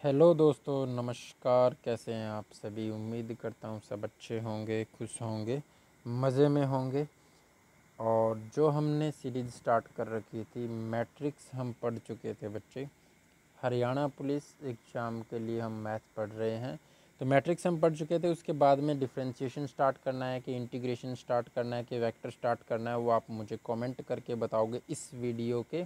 Hello दोस्तों, नमस्कार। कैसे हैं आप सभी? उम्मीद करता हूँ सब अच्छे होंगे, खुश होंगे, मज़े में होंगे। और जो हमने सीरीज़ स्टार्ट कर रखी थी मैट्रिक्स, हम पढ़ चुके थे बच्चे। हरियाणा पुलिस एग्ज़ाम के लिए हम मैथ पढ़ रहे हैं। तो मैट्रिक्स हम पढ़ चुके थे। उसके बाद में डिफरेंशिएशन स्टार्ट करना है कि इंटीग्रेशन स्टार्ट करना है कि वेक्टर स्टार्ट करना है, वो आप मुझे कमेंट करके बताओगे इस वीडियो के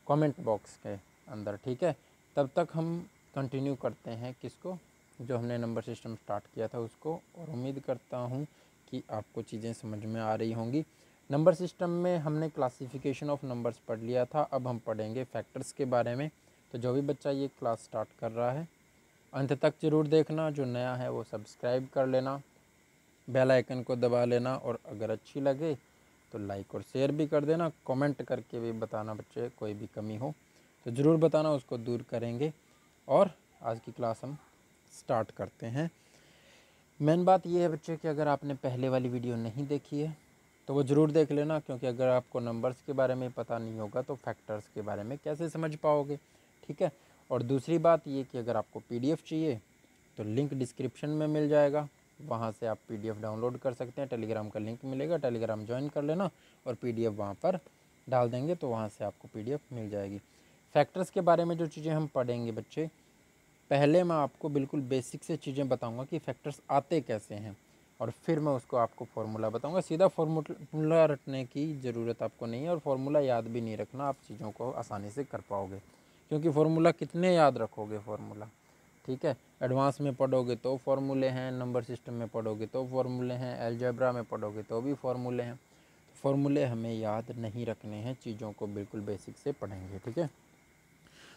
कमेंट बॉक्स के अंदर, ठीक है। तब तक हम कंटिन्यू करते हैं किसको, जो हमने नंबर सिस्टम स्टार्ट किया था उसको। और उम्मीद करता हूँ कि आपको चीज़ें समझ में आ रही होंगी। नंबर सिस्टम में हमने क्लासिफिकेशन ऑफ नंबर्स पढ़ लिया था। अब हम पढ़ेंगे फैक्टर्स के बारे में। तो जो भी बच्चा ये क्लास स्टार्ट कर रहा है अंत तक ज़रूर देखना। जो नया है वो सब्सक्राइब कर लेना, बेल आइकन को दबा लेना, और अगर अच्छी लगे तो लाइक और शेयर भी कर देना। कमेंट करके भी बताना बच्चे, कोई भी कमी हो तो ज़रूर बताना, उसको दूर करेंगे। और आज की क्लास हम स्टार्ट करते हैं। मेन बात ये है बच्चे कि अगर आपने पहले वाली वीडियो नहीं देखी है तो वो ज़रूर देख लेना, क्योंकि अगर आपको नंबर्स के बारे में पता नहीं होगा तो फैक्टर्स के बारे में कैसे समझ पाओगे, ठीक है। और दूसरी बात ये कि अगर आपको पीडीएफ चाहिए तो लिंक डिस्क्रिप्शन में मिल जाएगा, वहाँ से आप पीडीएफ डाउनलोड कर सकते हैं। टेलीग्राम का लिंक मिलेगा, टेलीग्राम ज्वाइन कर लेना और पीडीएफ वहाँ पर डाल देंगे तो वहाँ से आपको पीडीएफ मिल जाएगी। फैक्टर्स के बारे में जो चीज़ें हम पढ़ेंगे बच्चे, पहले मैं आपको बिल्कुल बेसिक से चीज़ें बताऊंगा कि फैक्टर्स आते कैसे हैं, और फिर मैं उसको आपको फार्मूला बताऊंगा। सीधा फार्मूला रटने की ज़रूरत आपको नहीं है, और फार्मूला याद भी नहीं रखना, आप चीज़ों को आसानी से कर पाओगे। क्योंकि फार्मूला कितने याद रखोगे फार्मूला, ठीक है। एडवांस में पढ़ोगे तो फार्मूले हैं, नंबर सिस्टम में पढ़ोगे तो फार्मूले हैं, अलजेब्रा में पढ़ोगे तो भी फार्मूले हैं। फार्मूले हमें याद नहीं रखने हैं, चीज़ों को बिल्कुल बेसिक से पढ़ेंगे, ठीक है।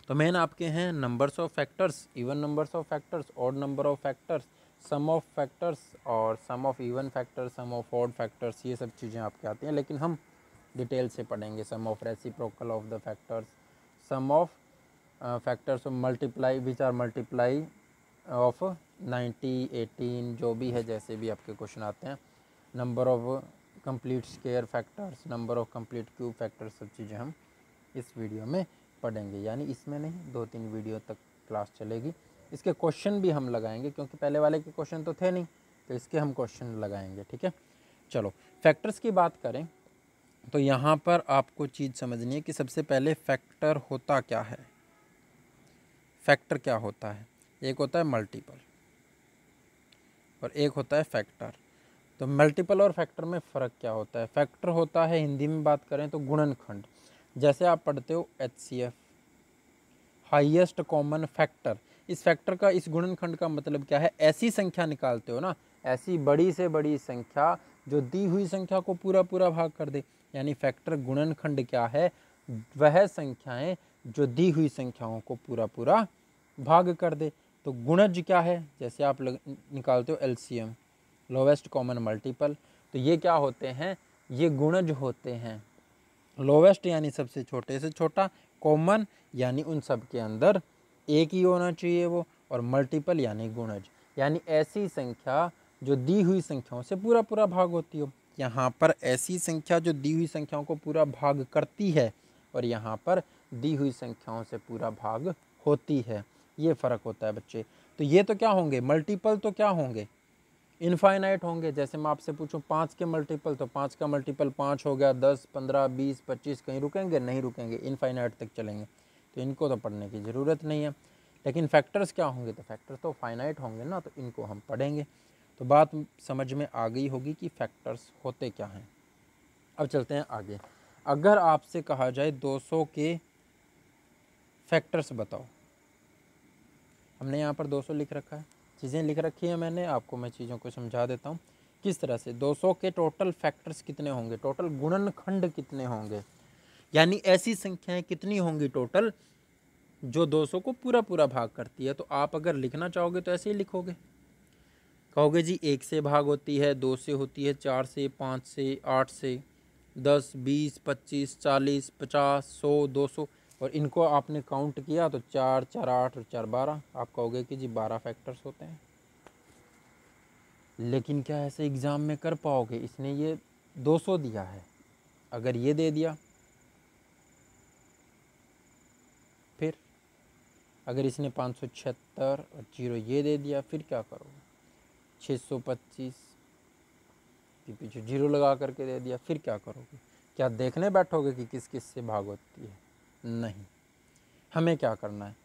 तो मेन आपके हैं numbers of factors, even numbers of factors, odd number of factors, sum of factors, और sum of even factors, sum of odd factors. ये सब चीज़ें आपके आती हैं, लेकिन हम डिटेल से पढ़ेंगे। Sum of reciprocal of the factors, sum of factors of multiply which are multiply of 90, 18, जो भी है, जैसे भी आपके क्वेश्चन आते हैं। Number of complete square factors, number of complete cube factors, सब चीज़ें हम इस वीडियो में पढ़ेंगे। यानी इसमें नहीं, 2-3 वीडियो तक क्लास चलेगी। इसके क्वेश्चन भी हम लगाएंगे, क्योंकि पहले वाले के क्वेश्चन तो थे नहीं, तो इसके हम क्वेश्चन लगाएंगे, ठीक है। चलो, फैक्टर्स की बात करें तो यहाँ पर आपको चीज़ समझनी है कि सबसे पहले फैक्टर होता क्या है। फैक्टर क्या होता है? एक होता है मल्टीपल और एक होता है फैक्टर। तो मल्टीपल और फैक्टर में फ़र्क क्या होता है? फैक्टर होता है, हिंदी में बात करें तो गुणनखंड। जैसे आप पढ़ते हो HCF, हाईएस्ट कॉमन फैक्टर। इस फैक्टर का, इस गुणनखंड का मतलब क्या है? ऐसी संख्या निकालते हो ना, ऐसी बड़ी से बड़ी संख्या जो दी हुई संख्या को पूरा पूरा भाग कर दे। यानी फैक्टर गुणनखंड क्या है? वह संख्याएं जो दी हुई संख्याओं को पूरा पूरा भाग कर दे। तो गुणज क्या है? जैसे आप निकालते हो LCM, लोवेस्ट कॉमन मल्टीपल, तो ये क्या होते हैं? ये गुणज होते हैं। लोवेस्ट यानी सबसे छोटे से छोटा, कॉमन यानी उन सब के अंदर एक ही होना चाहिए वो, और मल्टीपल यानी गुणज, यानी ऐसी संख्या जो दी हुई संख्याओं से पूरा पूरा भाग होती हो। यहाँ पर ऐसी संख्या जो दी हुई संख्याओं को पूरा भाग करती है, और यहाँ पर दी हुई संख्याओं से पूरा भाग होती है। ये फ़र्क होता है बच्चे। तो ये तो क्या होंगे? मल्टीपल तो क्या होंगे? इनफाइनाइट होंगे। जैसे मैं आपसे पूछूं 5 के मल्टीपल, तो 5 का मल्टीपल 5 हो गया, 10, 15, 20, 25, कहीं रुकेंगे? नहीं रुकेंगे, इनफाइनाइट तक चलेंगे। तो इनको तो पढ़ने की ज़रूरत नहीं है। लेकिन फैक्टर्स क्या होंगे? तो फैक्टर्स तो फाइनाइट होंगे ना, तो इनको हम पढ़ेंगे। तो बात समझ में आ गई होगी कि फैक्टर्स होते क्या हैं। अब चलते हैं आगे। अगर आपसे कहा जाए 200 के फैक्टर्स बताओ, हमने यहाँ पर 200 लिख रखा है, चीज़ें लिख रखी है मैंने, आपको मैं चीज़ों को समझा देता हूँ किस तरह से। 200 के टोटल फैक्टर्स कितने होंगे? टोटल गुणनखंड कितने होंगे? यानी ऐसी संख्याएं कितनी होंगी टोटल जो 200 को पूरा पूरा भाग करती है। तो आप अगर लिखना चाहोगे तो ऐसे ही लिखोगे, कहोगे जी 1 से भाग होती है, 2 से होती है, 4 से, 5 से, 8 से, 10, 20, 25, 40, 50, 100, 200, और इनको आपने काउंट किया तो 4, 4, 8 और 4, 12। आप कहोगे कि जी 12 फैक्टर्स होते हैं। लेकिन क्या ऐसे एग्ज़ाम में कर पाओगे? इसने ये 200 दिया है, अगर ये दे दिया फिर अगर इसने 576 और 0 ये दे दिया, फिर क्या करोगे? 625 के पीछे 0 लगा करके दे दिया, फिर क्या करोगे? क्या देखने बैठोगे कि किस किस से भाग होती है? नहीं। हमें क्या करना है?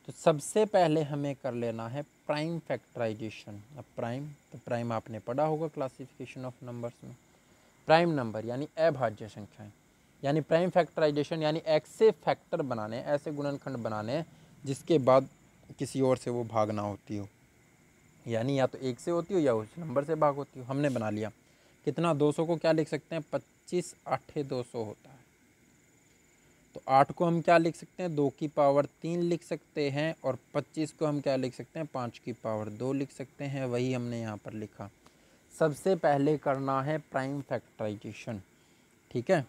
तो सबसे पहले हमें कर लेना है प्राइम फैक्टराइजेशन। अब प्राइम आपने पढ़ा होगा क्लासिफिकेशन ऑफ नंबर्स में। प्राइम नंबर यानी अभाज्य संख्याएं, यानी प्राइम फैक्टराइजेशन यानी एक से फैक्टर बनाने, ऐसे गुणनखंड बनाने जिसके बाद किसी और से वो भाग ना होती हो, यानी या तो एक से होती हो या उस नंबर से भाग होती हो। हमने बना लिया। कितना? 200 को क्या लिख सकते हैं? 25 8 200 होता है। तो 8 को हम क्या लिख सकते हैं? 2 की पावर 3 लिख सकते हैं, और 25 को हम क्या लिख सकते हैं? 5 की पावर 2 लिख सकते हैं। वही हमने यहाँ पर लिखा। सबसे पहले करना है प्राइम फैक्टराइजेशन, ठीक है।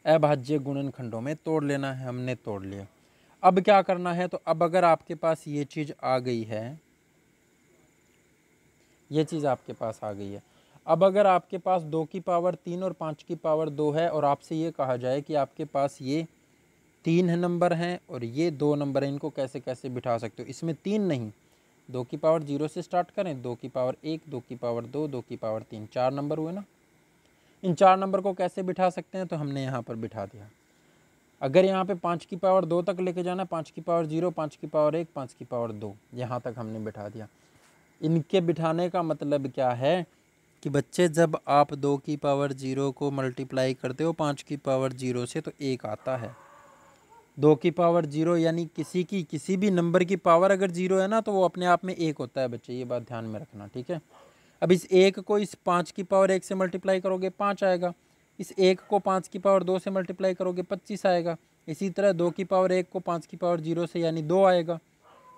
अभाज्य गुणनखंडों में तोड़ लेना है, हमने तोड़ लिया। अब क्या करना है? तो अब अगर आपके पास ये चीज़ आ गई है, ये चीज़ आपके पास आ गई है। अब अगर आपके पास 2 की पावर 3 और 5 की पावर 2 है, और आपसे ये कहा जाए कि आपके पास ये 3 नंबर हैं और ये 2 नंबर हैं, इनको कैसे कैसे बिठा सकते हो? इसमें 3 नहीं, 2 की पावर 0 से स्टार्ट करें, 2 की पावर 1, 2 की पावर 2, 2 की पावर 3, 4 नंबर हुए ना। इन 4 नंबर को कैसे बिठा सकते हैं? तो हमने यहाँ पर बिठा दिया। अगर यहाँ पे 5 की पावर 2 तक लेके जाना, 5 की पावर 0, 5 की पावर 1, 5 की पावर 2, यहाँ तक हमने बिठा दिया। इनके बिठाने का मतलब क्या है कि बच्चे, जब आप 2 की पावर 0 को मल्टीप्लाई करते हो 5 की पावर 0 से, तो 1 आता है। 2 की पावर 0 यानी किसी भी नंबर की पावर अगर 0 है ना, तो वो अपने आप में 1 होता है बच्चे, ये बात ध्यान में रखना, ठीक है। अब इस 1 को इस 5 की पावर 1 से मल्टीप्लाई करोगे 5 आएगा। इस 1 को 5 की पावर 2 से मल्टीप्लाई करोगे 25 आएगा। इसी तरह 2 की पावर 1 को 5 की पावर 0 से यानी 2 आएगा।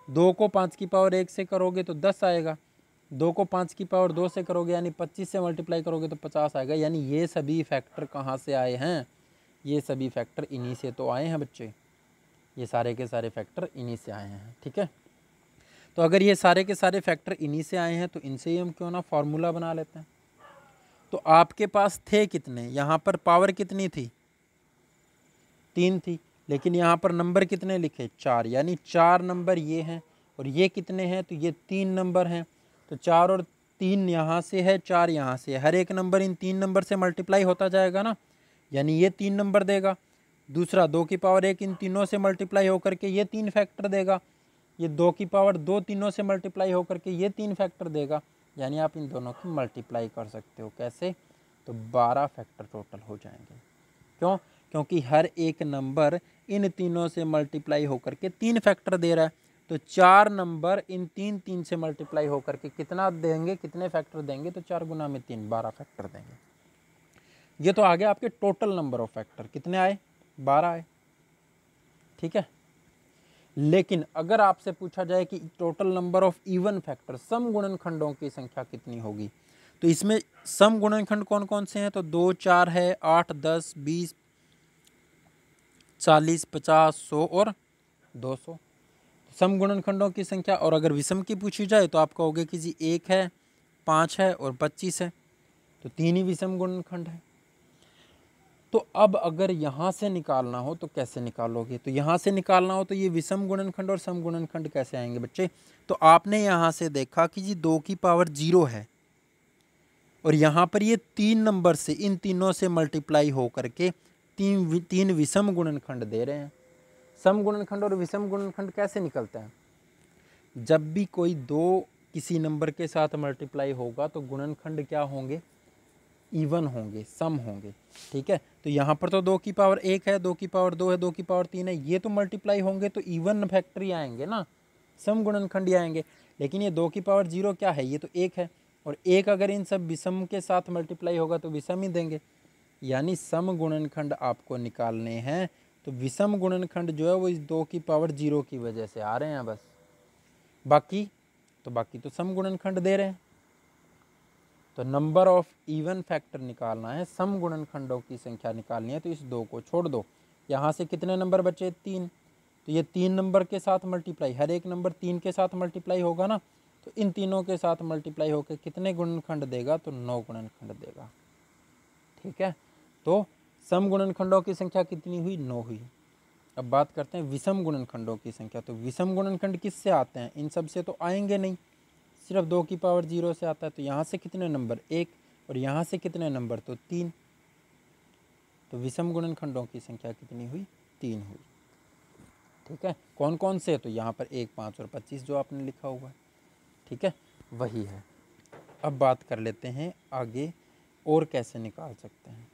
2 को 5 की पावर 1 से करोगे तो 10 आएगा। 2 को 5 की पावर 2 से करोगे यानी 25 से मल्टीप्लाई करोगे तो 50 आएगा। यानी ये सभी फैक्टर कहाँ से आए हैं? ये सभी फैक्टर इन्हीं से तो आए हैं बच्चे। ये सारे के सारे फैक्टर इन्हीं से आए हैं, ठीक है। तो अगर ये सारे के सारे फैक्टर इन्हीं से आए हैं, तो इनसे ही हम क्यों ना फॉर्मूला बना लेते हैं। तो आपके पास थे कितने? यहाँ पर पावर कितनी थी? 3 थी। लेकिन यहाँ पर नंबर कितने लिखे? 4, यानी 4 नंबर ये हैं। और ये कितने हैं? तो ये 3 नंबर हैं। तो 4 और 3 यहाँ से है, 4 यहाँ से है। हर एक नंबर इन 3 नंबर से मल्टीप्लाई होता जाएगा ना, यानी ये 3 नंबर देगा। दूसरा 2 की पावर 1 इन तीनों से मल्टीप्लाई होकर के ये 3 फैक्टर देगा। ये 2 की पावर 2 तीनों से मल्टीप्लाई होकर के ये 3 फैक्टर देगा। यानी आप इन दोनों की मल्टीप्लाई कर सकते हो। कैसे? तो 12 फैक्टर टोटल हो जाएंगे। क्यों? क्योंकि हर एक नंबर इन तीनों से मल्टीप्लाई होकर के 3 फैक्टर दे रहा है। तो 4 नंबर इन 3 से मल्टीप्लाई होकर के कितना देंगे? कितने फैक्टर देंगे? तो 4 गुना में 3, 12 फैक्टर देंगे। ये तो आ गया आपके टोटल नंबर ऑफ फैक्टर। कितने आए? 12 आए, ठीक है। लेकिन अगर आपसे पूछा जाए कि total number of even factor, sum गुणनखंडों की संख्या कितनी होगी, तो इसमें सम गुणनखंड कौन कौन से हैं? तो 2 4 है, 8 10 20 40 50 100 और 200। सम गुणनखंडों की संख्या। और अगर विषम की पूछी जाए तो आप कहोगे कि जी 1 है, 5 है और 25 है, तो 3 ही विषम गुणनखंड है। तो अब अगर यहाँ से निकालना हो तो कैसे निकालोगे? तो यहाँ से निकालना हो तो ये विषम गुणनखंड और सम गुणनखंड कैसे आएंगे बच्चे? तो आपने यहाँ से देखा कि जी 2 की पावर 0 है, और यहाँ पर ये 3 नंबर से, इन तीनों से मल्टीप्लाई हो करके तीन विषम गुणनखंड दे रहे हैं। सम गुणनखंड और विषम गुणनखंड कैसे निकलते हैं? जब भी कोई दो किसी नंबर के साथ मल्टीप्लाई होगा तो गुणनखंड क्या होंगे? इवन होंगे, सम होंगे, ठीक है। तो यहाँ पर तो 2 की पावर 1 है, 2 की पावर 2 है, 2 की पावर 3 है, ये तो मल्टीप्लाई होंगे तो इवन फैक्टर ही आएंगे ना, सम गुणनखंड ही आएंगे। लेकिन ये 2 की पावर 0 क्या है? ये तो 1 है, और 1 अगर इन सब विषम के साथ मल्टीप्लाई होगा तो विषम ही देंगे। यानी सम गुणनखंड आपको निकालने हैं, तो विषम गुणनखंड जो है वो इस 2 की पावर 0 की वजह से आ रहे हैं बस। बाकी तो सम गुणनखंड दे रहे हैं। तो नंबर ऑफ इवन फैक्टर निकालना है, सम गुणनखंडों की संख्या निकालनी है, तो इस 2 को छोड़ दो। यहाँ से कितने नंबर बचे? 3। तो ये 3 नंबर के साथ मल्टीप्लाई, हर एक नंबर 3 के साथ मल्टीप्लाई होगा ना, तो इन तीनों के साथ मल्टीप्लाई होकर कितने गुणनखंड देगा? तो 9 गुणनखंड देगा, ठीक है। तो सम गुणनखंडों की संख्या कितनी हुई? 9 हुई। अब बात करते हैं विषम गुणनखंडों की संख्या। तो विषम गुणनखंड किससे आते हैं? इन सब से तो आएंगे नहीं, सिर्फ 2 की पावर 0 से आता है। तो यहाँ से कितने नंबर? 1, और यहाँ से कितने नंबर? तो 3। तो विषम गुणनखंडों की संख्या कितनी हुई? 3 हुई। ठीक है, कौन कौन से? तो यहाँ पर 1, 5 और 25 जो आपने लिखा हुआ है। ठीक है, वही है। अब बात कर लेते हैं आगे और कैसे निकाल सकते हैं।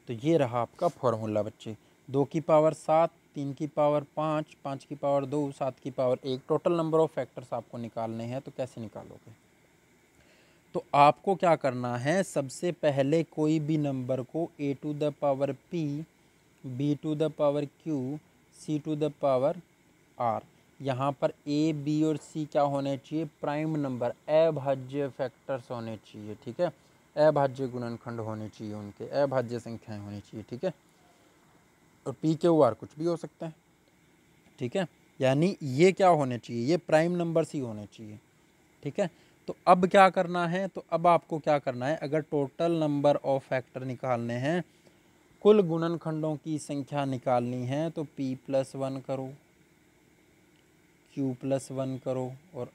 तो ये रहा आपका फॉर्मूला बच्चे। 2 की पावर 7, 3 की पावर 5, 5 की पावर 2, 7 की power 1, total number of factors आपको निकालने हैं। तो कैसे निकालोगे? तो आपको क्या करना है, सबसे पहले कोई भी नंबर को a to the power p, b to the power q, c to the power r, यहाँ पर a, b और c क्या होने चाहिए? प्राइम नंबर, अभाज्य फैक्टर्स होने चाहिए। ठीक है, अभाज्य गुणनखंड होने चाहिए, उनके अभाज्य संख्याएं होनी चाहिए। ठीक है, और p q r कुछ भी हो सकता है। ठीक है, यानी ये क्या होने चाहिए? ये प्राइम नंबर्स ही होने चाहिए। ठीक है, तो अब क्या करना है? तो अब आपको क्या करना है, अगर टोटल नंबर ऑफ फैक्टर निकालने हैं, कुल गुणनखंडों की संख्या निकालनी है, तो p+1 करो, q+1 करो और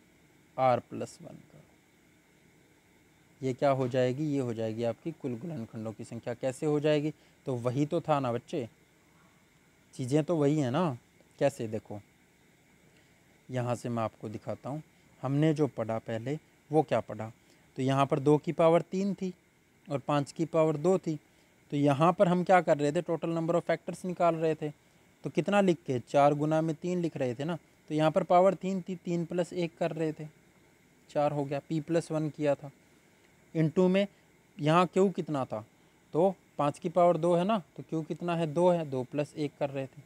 r+1 करो। ये क्या हो जाएगी? ये हो जाएगी आपकी कुल गुणनखंडों की संख्या। कैसे हो जाएगी? तो वही तो था ना बच्चे, चीज़ें तो वही हैं ना। कैसे? देखो, यहाँ से मैं आपको दिखाता हूँ। हमने जो पढ़ा पहले वो क्या पढ़ा? तो यहाँ पर 2 की पावर 3 थी और 5 की पावर 2 थी। तो यहाँ पर हम क्या कर रहे थे? टोटल नंबर ऑफ फैक्टर्स निकाल रहे थे। तो कितना लिख के? 4 गुना में 3 लिख रहे थे ना। तो यहाँ पर पावर 3 थी, 3 + 1 कर रहे थे, 4 हो गया। p+1 किया था। इंटू में यहाँ क्यू कितना था? तो 5 की पावर 2 है ना, तो क्यू कितना है? 2 है, 2 + 1 कर रहे थे।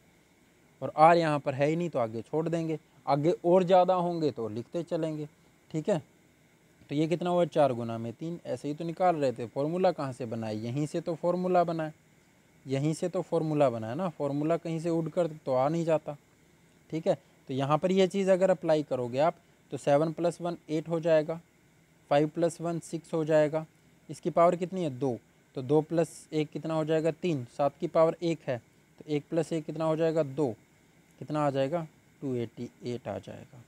और r यहाँ पर है ही नहीं, तो आगे छोड़ देंगे। आगे और ज़्यादा होंगे तो लिखते चलेंगे। ठीक है, तो ये कितना हुआ? 4 गुना में 3। ऐसे ही तो निकाल रहे थे। फॉर्मूला कहाँ से बनाए? यहीं से तो फॉर्मूला बनाए, यहीं से तो फॉर्मूला बनाया ना। फॉर्मूला कहीं से उड़ कर तो आ नहीं जाता। ठीक है, तो यहाँ पर यह चीज़ अगर अप्लाई करोगे आप, तो 7 + 1 8 हो जाएगा, 5 + 1 6 हो जाएगा। इसकी पावर कितनी है? 2। तो 2 + 1 कितना हो जाएगा? 3। 7 की पावर 1 है, तो 1 + 1 कितना हो जाएगा? 2। कितना आ जाएगा? 288 आ जाएगा।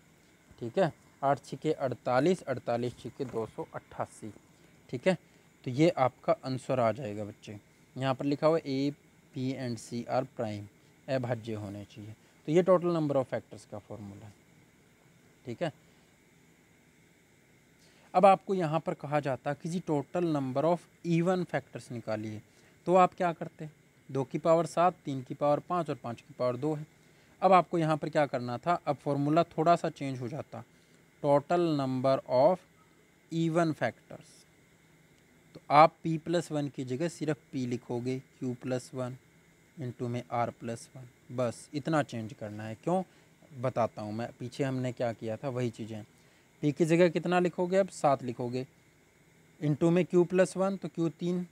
ठीक है, 8 छिके 48, 48 छिके 288। ठीक है, तो ये आपका आंसर आ जाएगा बच्चे। यहाँ पर लिखा हुआ A, P and C are prime, अभाज्य होने चाहिए। तो ये टोटल नंबर ऑफ फैक्टर्स का फॉर्मूला है। ठीक है, अब आपको यहाँ पर कहा जाता है कि जी total number of even factors निकालिए। तो आप क्या करते? 2 की पावर 7, 3 की पावर 5 और 5 की पावर 2 है। अब आपको यहाँ पर क्या करना था? अब फॉर्मूला थोड़ा सा चेंज हो जाता, total number of even factors. तो आप p+1 की जगह सिर्फ p लिखोगे, q+1 इंटू में r+1, बस इतना चेंज करना है। क्यों? बताता हूँ मैं। पीछे हमने क्या किया था वही चीज़ें। p की जगह कितना लिखोगे? अब 7 लिखोगे, इंटू में q+1, तो q3,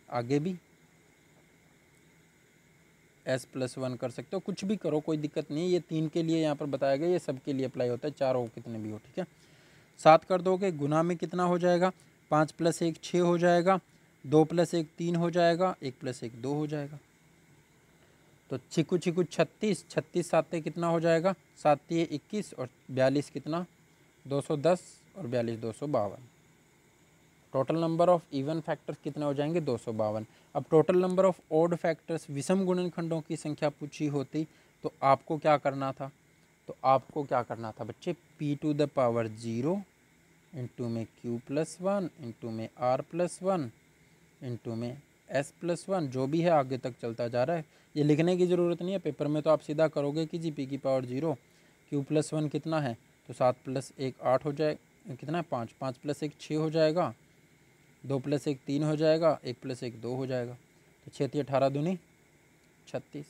आगे भी s+1 कर सकते हो, कुछ भी करो, कोई दिक्कत नहीं है। ये 3 के लिए यहाँ पर बताया गया, ये सब के लिए अप्लाई होता है, 4 हो कितने भी हो। ठीक है, 7 कर दोगे, गुना में कितना हो जाएगा? 5 + 1 6 हो जाएगा, 2 + 1 3 हो जाएगा, 1 + 1 2 हो जाएगा। तो छिकू छिकू 36, 36 साते कितना हो जाएगा? 7 21 और 42 कितना? 210 और 42 252। Total number of even factors कितने हो जाएंगे? 252। अब total number of odd factors, विषम गुणनखंडों की संख्या पूछी होती तो आपको क्या करना था? तो आपको क्या करना था बच्चे? p to the power 0 into में q+1 इंटू में r+1 इंटू में s+1, जो भी है आगे तक चलता जा रहा है। ये लिखने की ज़रूरत नहीं है, पेपर में तो आप सीधा करोगे कि जी p की पावर 0, q+1 कितना है? तो 7 + 1 8 हो जाए, कितना है? 5, 5 + 1 6 हो जाएगा, 2 + 1 3 हो जाएगा, 1 + 1 2 हो जाएगा। तो 6 × 18 दूनी 36,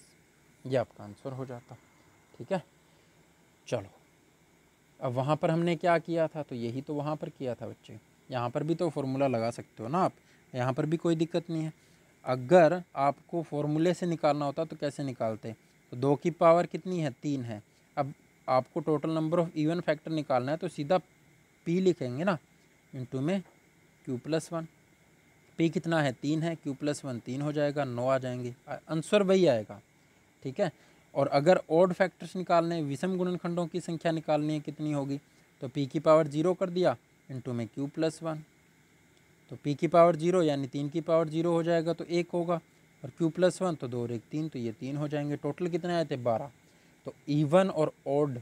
ये आपका आंसर हो जाता। ठीक है, चलो अब वहाँ पर हमने क्या किया था? तो यही तो वहाँ पर किया था बच्चे। यहाँ पर भी तो फॉर्मूला लगा सकते हो ना आप, यहाँ पर भी कोई दिक्कत नहीं है। अगर आपको फॉर्मूले से निकालना होता तो कैसे निकालते? तो 2 की पावर कितनी है? 3 है। अब आपको total number of even factor निकालना है, तो सीधा p लिखेंगे ना, इंटू में q+1। p कितना है? 3 है, q+1 3 हो जाएगा, 9 आ जाएंगे। आंसर वही आएगा, ठीक है। और अगर ऑड फैक्टर्स निकालने हैं, विषम गुणनखंडों की संख्या निकालनी है, कितनी होगी, तो p की पावर 0 कर दिया इंटू में q+1, तो p की पावर 0 यानी 3 की पावर 0 हो जाएगा तो 1 होगा, और q+1 तो 2 और 1 3, तो ये 3 हो जाएंगे। टोटल कितने आए थे 12। तो इवन और ऑड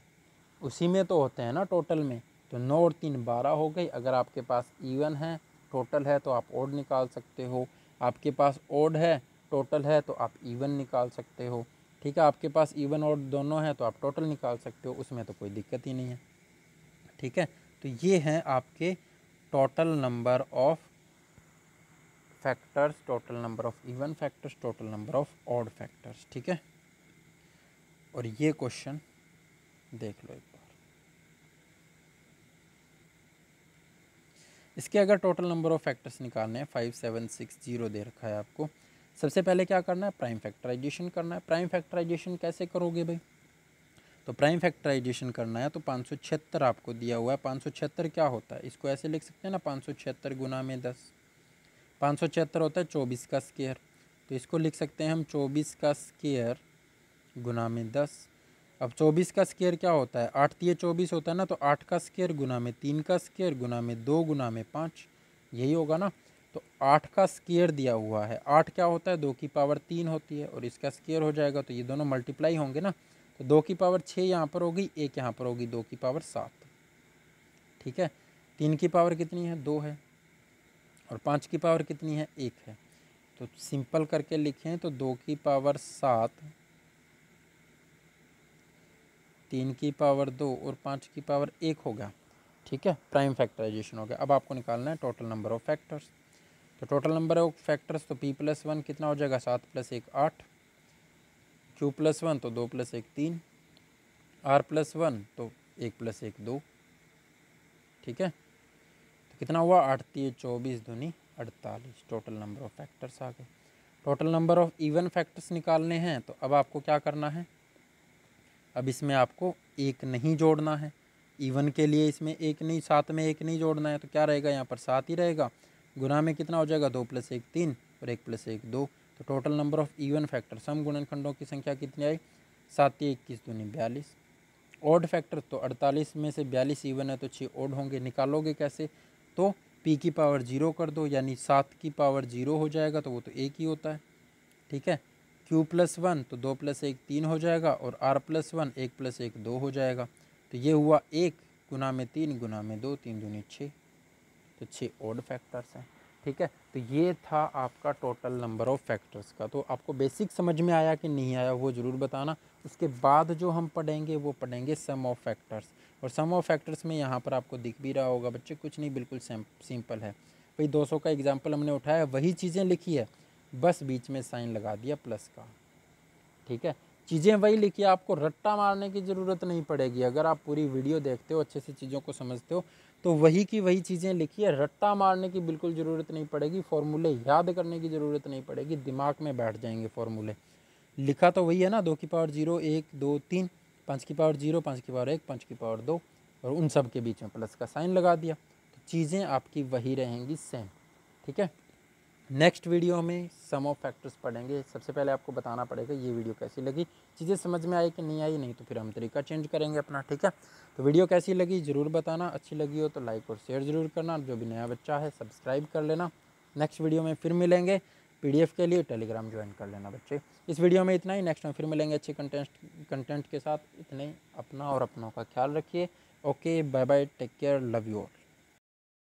उसी में तो होते हैं ना टोटल में, तो 9 और 3 12 हो गई। अगर आपके पास इवन है टोटल है तो आप ऑड निकाल सकते हो, आपके पास ऑड है टोटल है तो आप इवन निकाल सकते हो, ठीक है। आपके पास इवन और दोनों है तो आप टोटल निकाल सकते हो, उसमें तो कोई दिक्कत ही नहीं है, ठीक है। तो ये हैं आपके total number of factors, total number of even factors, total number of odd factors, ठीक है। और ये क्वेश्चन देख लो एक बार। इसके अगर टोटल नंबर ऑफ फैक्टर्स निकालने हैं 5760 दे रखा है आपको। सबसे पहले क्या करना है, प्राइम फैक्टराइजेशन करना है। प्राइम फैक्टराइजेशन कैसे करोगे भाई, तो प्राइम फैक्टराइजेशन करना है तो 576 आपको दिया हुआ है। 576 क्या होता है, इसको ऐसे लिख सकते हैं ना, 576 गुना में 10। 576 होता है 24 का स्क्वायर, तो इसको लिख सकते हैं हम 24 का स्क्वायर गुना में 10। अब 24 का स्क्वायर क्या होता है, 8 3 24 होता है ना, तो 8 का स्क्वायर गुना में 3 का स्क्वायर गुना में 2 गुना में 5, यही होगा ना। तो 8 का स्क्वायर दिया हुआ है, 8 क्या होता है 2 की पावर 3 होती है, और इसका स्क्वायर हो जाएगा तो ये दोनों मल्टीप्लाई होंगे ना, तो 2 की पावर 6 यहाँ पर होगी, 1 यहाँ पर होगी, 2 की पावर 7, ठीक है। 3 की पावर कितनी है 2 है, और 5 की पावर कितनी है 1 है। तो सिंपल करके लिखें तो 2 की पावर 7, 3 की पावर 2 और 5 की पावर 1 हो गया, ठीक है। प्राइम फैक्टराइजेशन हो गया। अब आपको निकालना है टोटल नंबर ऑफ फैक्टर्स। तो टोटल नंबर ऑफ फैक्टर्स तो p+1 कितना हो जाएगा, 7 + 1 8, q+1 तो 2 + 1 3, r+1 तो 1 + 1 2, ठीक है। तो कितना हुआ 8 3 24 दूनी 48, टोटल नंबर ऑफ फैक्टर्स आ गए। Total number of even factors निकालने हैं, तो अब आपको क्या करना है, अब इसमें आपको एक नहीं जोड़ना है, इवन के लिए इसमें एक नहीं, 7 में एक नहीं जोड़ना है, तो क्या रहेगा यहाँ पर 7 ही रहेगा। गुना में कितना हो जाएगा 2 + 1 3 और 1 + 1 2, तो total number of even factor sum गुणनखंडों की संख्या कितनी आई, 7 21 दूनी 42। ऑड फैक्टर तो 48 में से 42 इवन है तो 6 ऑड होंगे। निकालोगे कैसे, तो p की पावर 0 कर दो, यानी 7 की पावर 0 हो जाएगा, तो वो तो 1 ही होता है, ठीक है। q+1 तो 2 + 1 3 हो जाएगा, और r+1 1 + 1 2 हो जाएगा। तो ये हुआ 1 गुना में 3 गुना में 2 3 दूनी 6, तो 6 ऑड फैक्टर्स हैं, ठीक है। तो ये था आपका टोटल नंबर ऑफ फैक्टर्स का। तो आपको बेसिक समझ में आया कि नहीं आया वो ज़रूर बताना। उसके बाद जो हम पढ़ेंगे वो पढ़ेंगे सम ऑफ फैक्टर्स, और सम ऑफ फैक्टर्स में यहाँ पर आपको दिख भी रहा होगा बच्चे, कुछ नहीं, बिल्कुल सिंपल है भाई। 200 का एग्जाम्पल हमने उठाया, वही चीज़ें लिखी है, बस बीच में साइन लगा दिया प्लस का, ठीक है। चीज़ें वही लिखी है, आपको रट्टा मारने की ज़रूरत नहीं पड़ेगी। अगर आप पूरी वीडियो देखते हो, अच्छे से चीज़ों को समझते हो, तो वही की वही चीज़ें लिखी है, रट्टा मारने की बिल्कुल ज़रूरत नहीं पड़ेगी, फॉर्मूले याद करने की ज़रूरत नहीं पड़ेगी, दिमाग में बैठ जाएंगे फॉर्मूले। लिखा तो वही है ना, 2 की पावर 0 1 2 3, 5 की पावर 0 5 की पावर 1 5 की पावर 2, और उन सब के बीच में प्लस का साइन लगा दिया, तो चीज़ें आपकी वही रहेंगी सेम, ठीक है। नेक्स्ट वीडियो में सम ऑफ फैक्टर्स पढ़ेंगे। सबसे पहले आपको बताना पड़ेगा ये वीडियो कैसी लगी, चीज़ें समझ में आई कि नहीं आई, नहीं तो फिर हम तरीका चेंज करेंगे अपना, ठीक है। तो वीडियो कैसी लगी ज़रूर बताना, अच्छी लगी हो तो लाइक और शेयर ज़रूर करना, जो भी नया बच्चा है सब्सक्राइब कर लेना। नेक्स्ट वीडियो में फिर मिलेंगे, PDF के लिए टेलीग्राम ज्वाइन कर लेना बच्चे। इस वीडियो में इतना ही, नेक्स्ट में फिर मिलेंगे अच्छे कंटेंट के साथ। इतने अपना और अपनों का ख्याल रखिए। Okay, bye bye, take care, love you all.